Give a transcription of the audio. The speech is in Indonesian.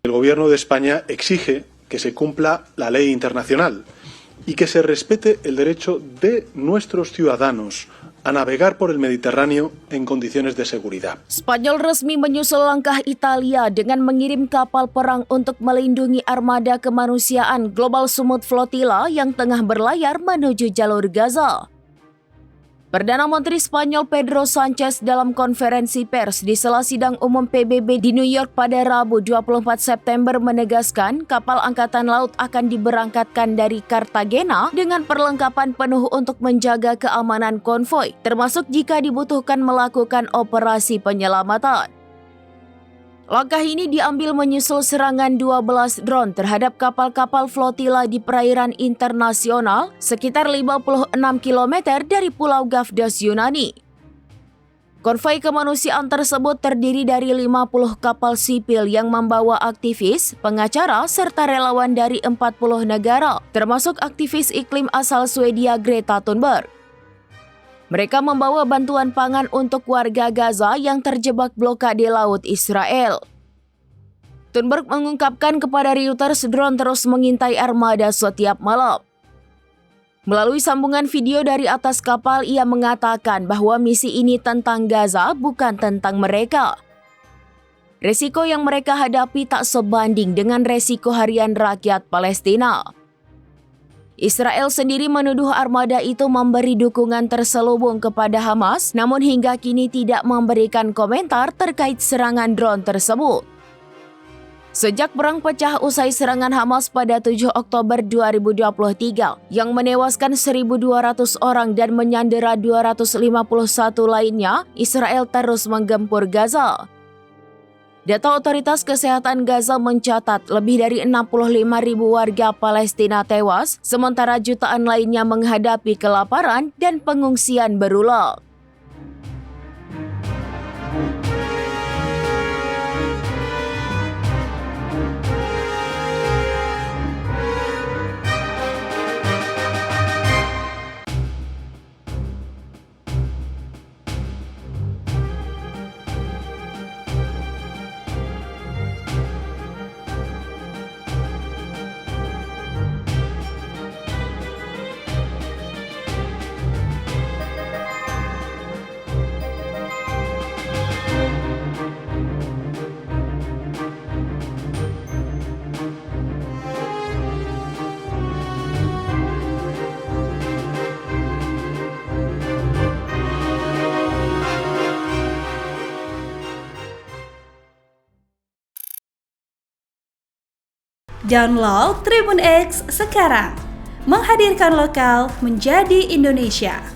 El Gobierno de España exige que se cumpla la ley internacional y que se respete el derecho de nuestros ciudadanos a navegar por el Mediterráneo en condiciones de seguridad. Spanyol resmi menyusul langkah Italia dengan mengirim kapal perang untuk melindungi armada kemanusiaan Global Sumut Flotilla yang tengah berlayar menuju jalur Gaza. Perdana Menteri Spanyol Pedro Sanchez dalam konferensi pers di sela sidang umum PBB di New York pada Rabu 24 September menegaskan kapal Angkatan Laut akan diberangkatkan dari Cartagena dengan perlengkapan penuh untuk menjaga keamanan konvoi, termasuk jika dibutuhkan melakukan operasi penyelamatan. Langkah ini diambil menyusul serangan 12 drone terhadap kapal-kapal flotila di perairan internasional sekitar 56 km dari Pulau Gavdos, Yunani. Konvoi kemanusiaan tersebut terdiri dari 50 kapal sipil yang membawa aktivis, pengacara, serta relawan dari 40 negara, termasuk aktivis iklim asal Swedia Greta Thunberg. Mereka membawa bantuan pangan untuk warga Gaza yang terjebak blokade laut Israel. Thunberg mengungkapkan kepada Reuters drone terus mengintai armada setiap malam. Melalui sambungan video dari atas kapal, ia mengatakan bahwa misi ini tentang Gaza, bukan tentang mereka. Resiko yang mereka hadapi tak sebanding dengan resiko harian rakyat Palestina. Israel sendiri menuduh armada itu memberi dukungan terselubung kepada Hamas, namun hingga kini tidak memberikan komentar terkait serangan drone tersebut. Sejak perang pecah usai serangan Hamas pada 7 Oktober 2023 yang menewaskan 1.200 orang dan menyandera 251 lainnya, Israel terus menggempur Gaza. Data otoritas kesehatan Gaza mencatat lebih dari 65.000 warga Palestina tewas, sementara jutaan lainnya menghadapi kelaparan dan pengungsian berulang. Download Tribun X sekarang, menghadirkan lokal menjadi Indonesia.